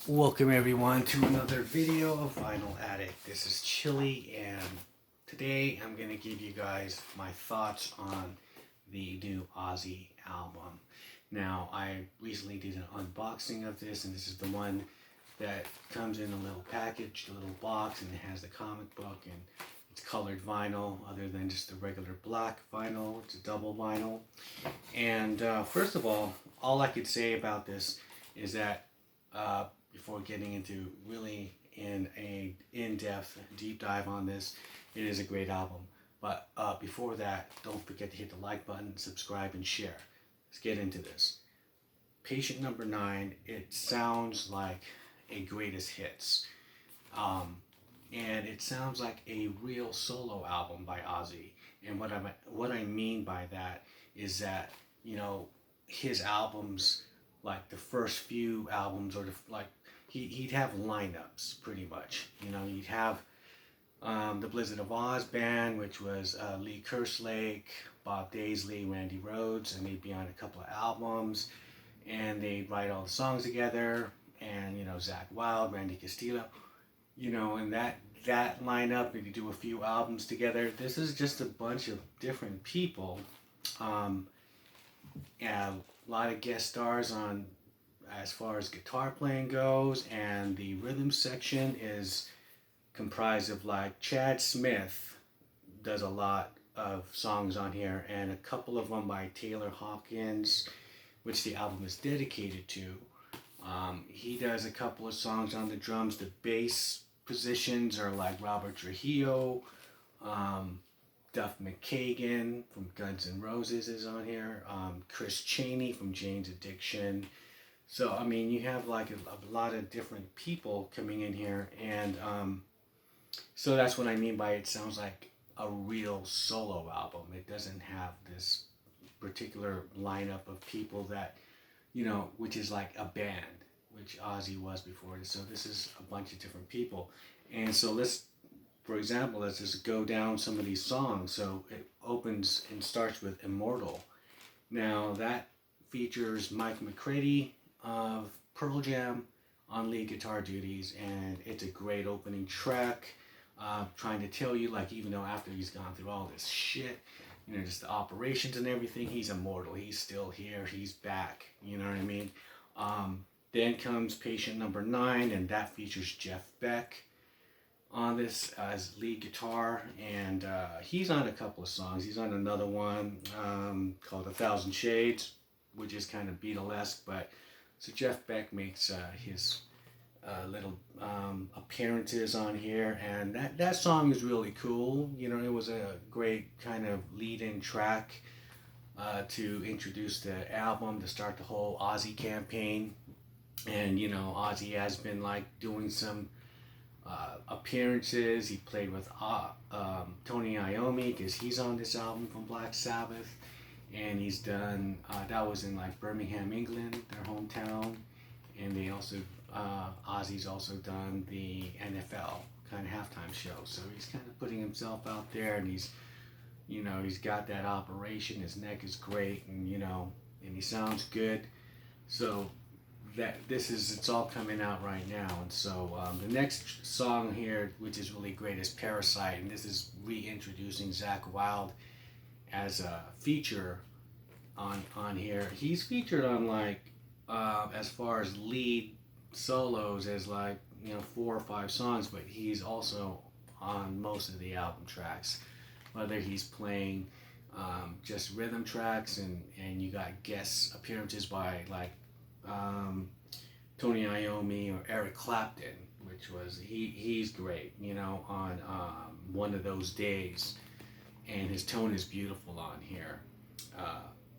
Welcome everyone to another video of Vinyl Addict. This is Chili, and today I'm going to give you guys my thoughts on the new Ozzy album. Now, I recently did an unboxing of this, and this is the one that comes in a little package, a little box, and it has the comic book, and it's colored vinyl other than just the regular black vinyl. It's a double vinyl. And first of all I could say about this is that before getting into really in-depth deep dive on this, it is a great album. But before that, don't forget to hit the like button, subscribe, and share. Let's get into this. Patient number 9, it sounds like a greatest hits. And it sounds like a real solo album by Ozzy. And what I mean by that is that, you know, his albums, like the first few albums, or he'd have lineups pretty much. You know, he'd have the Blizzard of Oz band, which was Lee Kerslake, Bob Daisley, Randy Rhoads, and they'd be on a couple of albums, and they'd write all the songs together. And you know, Zakk Wylde, Randy Castillo, you know, and that lineup, and you do a few albums together. This is just a bunch of different people. And a lot of guest stars on as far as guitar playing goes, and the rhythm section is comprised of, like, Chad Smith does a lot of songs on here, and a couple of them by Taylor Hawkins, which the album is dedicated to. He does a couple of songs on the drums. The bass positions are like Robert Trujillo. Duff McKagan from Guns N' Roses is on here. Chris Chaney from Jane's Addiction. So, I mean, you have like a lot of different people coming in here. And so that's what I mean by it sounds like a real solo album. It doesn't have this particular lineup of people that, you know, which is like a band, which Ozzy was before. So this is a bunch of different people. And so for example, let's just go down some of these songs. So it opens and starts with Immortal. Now that features Mike McCready of Pearl Jam on lead guitar duties, and it's a great opening track. Trying to tell you, like, even though after he's gone through all this shit, you know, just the operations and everything, he's immortal. He's still here. He's back. You know what I mean? Then comes Patient number 9, and that features Jeff Beck on this as lead guitar, and he's on a couple of songs. He's on another one called 1,000 Shades, which is kind of Beatlesque, but so Jeff Beck makes his little appearances on here, and that song is really cool. You know, it was a great kind of lead-in track to introduce the album, to start the whole Ozzy campaign. And you know, Ozzy has been like doing some appearances. He played with Tony Iommi, because he's on this album from Black Sabbath, and he's done that was in like Birmingham, England, their hometown. And they also Ozzy's also done the NFL kind of halftime show, so he's kind of putting himself out there, and he's, you know, he's got that operation. His neck is great, and you know, and he sounds good. So it's all coming out right now. And so the next song here, which is really great, is Parasite, and this is reintroducing Zakk Wylde as a feature on here. He's featured on, like, as far as lead solos, as like, you know, 4 or 5 songs, but he's also on most of the album tracks, whether he's playing just rhythm tracks, and you got guest appearances by, like, Tony Iommi or Eric Clapton, which was he's great, you know, on One of Those Days, and his tone is beautiful on here.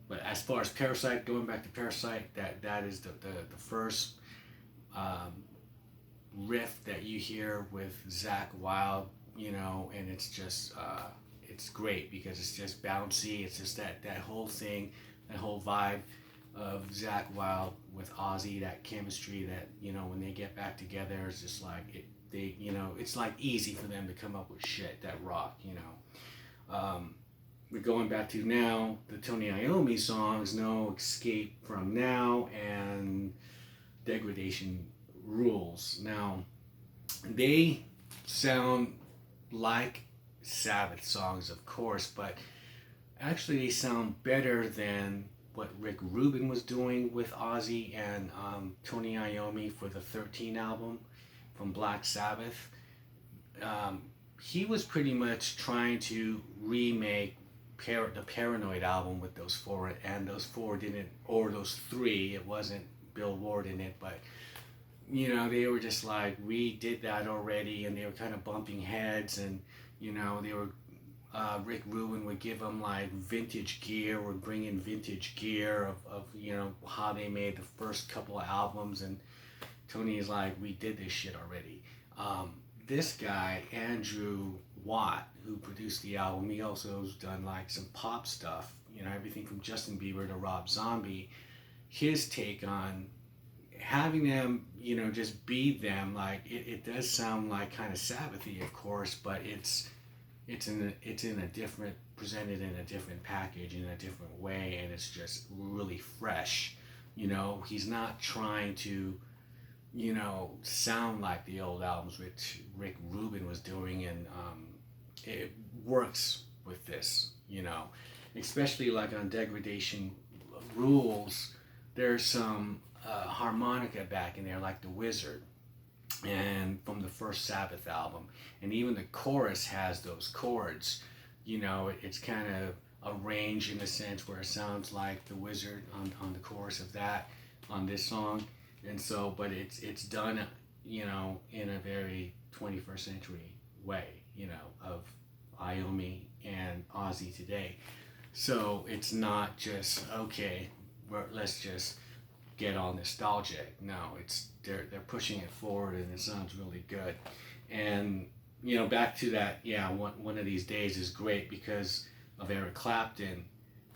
But as far as Parasite, going back to Parasite, that is the first riff that you hear with Zakk Wylde, you know, and it's just it's great because it's just bouncy. It's just that whole thing, that whole vibe of Zakk Wylde with Ozzy, that chemistry that, you know, when they get back together, it's just like you know, it's like easy for them to come up with shit that rock, you know. We're going back to now the Tony Iommi songs, No Escape From Now and Degradation Rules. Now, they sound like Sabbath songs, of course, but actually they sound better than what Rick Rubin was doing with Ozzy and Tony Iommi for the 13 album from Black Sabbath. Um, he was pretty much trying to remake the Paranoid album with those four, and those four didn't, or those three, it wasn't Bill Ward in it, but they were just like, we did that already, and they were kind of bumping heads, and they were Rick Rubin would give them like vintage gear, would bring in vintage gear of how they made the first couple of albums, and Tony is like, we did this shit already. This guy, Andrew Watt, who produced the album, he also has done like some pop stuff, everything from Justin Bieber to Rob Zombie. His take on having them, just be them, like it does sound like kind of Sabbathy, of course, but it's in a different, presented in a different package, in a different way, and it's just really fresh. He's not trying to sound like the old albums which Rick Rubin was doing, and it works with this, especially like on Degradation Rules. There's some harmonica back in there, like The Wizard, and from the first Sabbath album, and even the chorus has those chords. It's kind of arranged in a sense where it sounds like The Wizard on the chorus of that on this song. And so, but it's done, in a very 21st century way, of Iommi and Ozzy today. So it's not just, okay, let's just get all nostalgic. No, they're pushing it forward, and it sounds really good. And back to that, one of these days is great because of Eric Clapton,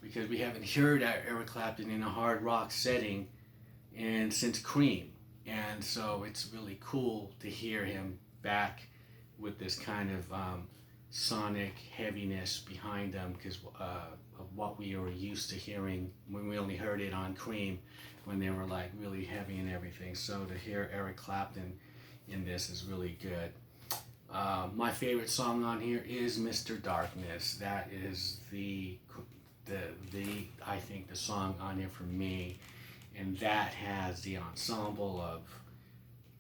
because we haven't heard Eric Clapton in a hard rock setting and since Cream, and so it's really cool to hear him back with this kind of sonic heaviness behind him, because of what we were used to hearing when we only heard it on Cream, when they were like really heavy and everything. So to hear Eric Clapton in this is really good. My favorite song on here is Mr. Darkness. That is the I think the song on here for me. And that has the ensemble of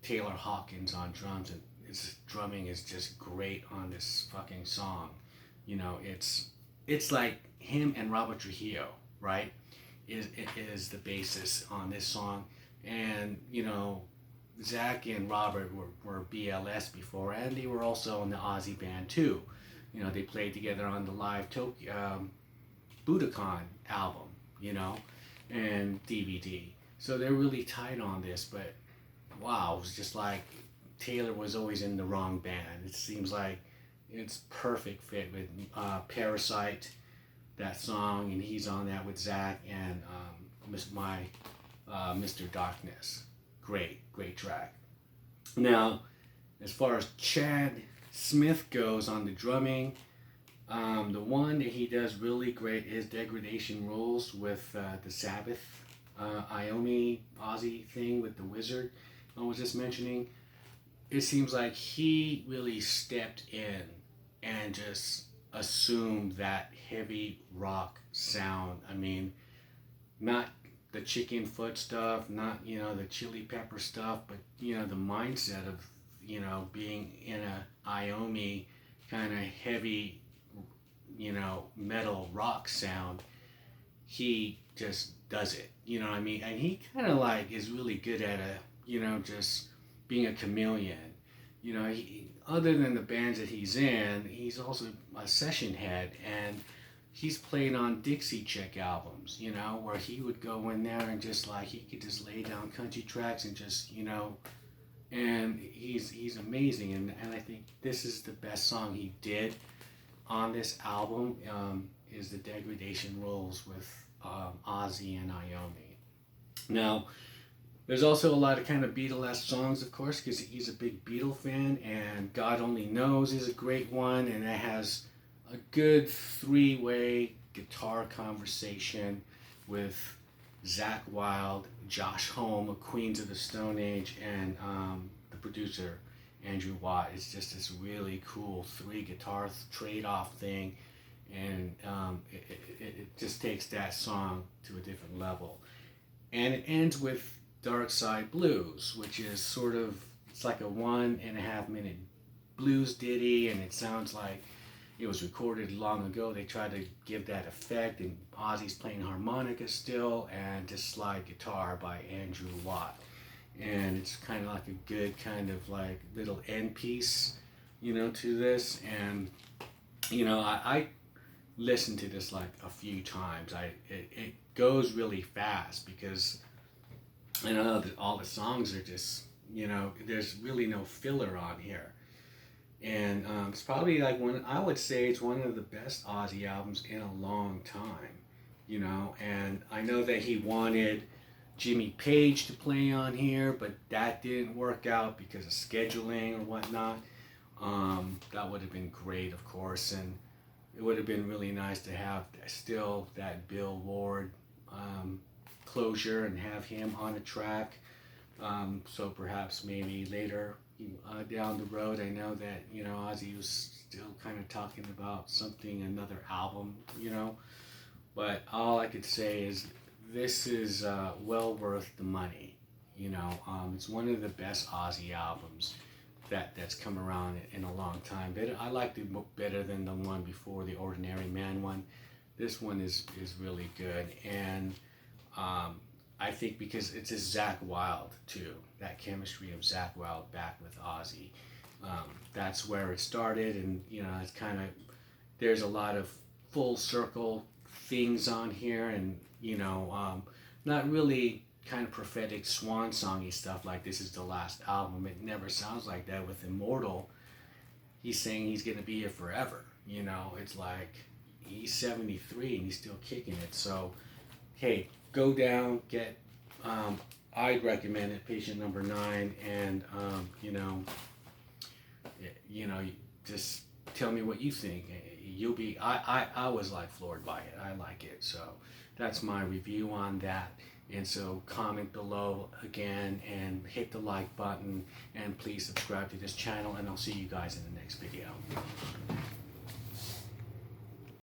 Taylor Hawkins on drums, and his drumming is just great on this fucking song. It's like him and Robert Trujillo, right? Is the basis on this song, and Zach and Robert were BLS before, and they were also in the Ozzy band too. They played together on the live Budokan album, and DVD. So they're really tight on this, but wow, it was just like Taylor was always in the wrong band. It seems like it's perfect fit with Parasite, that song, and he's on that with Zach, and Mr. Darkness. Great track. Now, as far as Chad Smith goes on the drumming, the one that he does really great is Degradation Rules with the Sabbath, Iommi, Ozzy thing with the Wizard I was just mentioning. It seems like he really stepped in and just assumed that heavy rock sound. I mean, not the chicken foot stuff, not, the chili pepper stuff, but, the mindset of, being in a Iommi kind of heavy, metal rock sound. He just does it, what I mean? And he kind of like is really good at just being a chameleon. Other than the bands that he's in, he's also a session head, and he's played on Dixie Chick albums, where he would go in there and just like, he could just lay down country tracks and just, and he's amazing. And I think this is the best song he did on this album, is the Degradation Rules with Ozzy and Iommi. Now, there's also a lot of kind of Beatle-esque songs, of course, because he's a big Beatle fan, and God Only Knows is a great one, and it has a good three-way guitar conversation with Zach Wilde, Josh Homme, Queens of the Stone Age, and the producer Andrew Watt. It's just this really cool three guitar trade-off thing, and it just takes that song to a different level. And it ends with Dark Side Blues, which is sort of, it's like a 1.5 minute blues ditty, and it sounds like it was recorded long ago. They tried to give that effect, and Ozzy's playing harmonica still, and just slide guitar by Andrew Watt. And it's kind of like a good kind of like little end piece, to this. And, I listened to this like a few times. It goes really fast because I know that all the songs are just, there's really no filler on here. And it's probably like I would say it's one of the best Ozzy albums in a long time, and I know that he wanted Jimmy Page to play on here, but that didn't work out because of scheduling or whatnot. That would have been great, of course, and it would have been really nice to have still that Bill Ward closure and have him on a track. So perhaps maybe later down the road, I know that Ozzy was still kind of talking about another album, but all I could say is this is well worth the money. It's one of the best Ozzy albums that's come around in a long time. But I liked it better than the one before, the Ordinary Man one. This one is really good, and I think because it's a Zach Wilde too, that chemistry of Zach Wilde back with Ozzy. That's where it started, and it's kind of, there's a lot of full circle things on here, and not really kind of prophetic swan songy stuff like this is the last album. It never sounds like that. With Immortal, he's saying he's gonna be here forever. It's like he's 73 and he's still kicking it. So hey, go down, get I'd recommend it, Patient Number 9, and just tell me what you think. You'll be I was like floored by it. I like it. So that's my review on that. And so comment below again and hit the like button, and please subscribe to this channel, and I'll see you guys in the next video.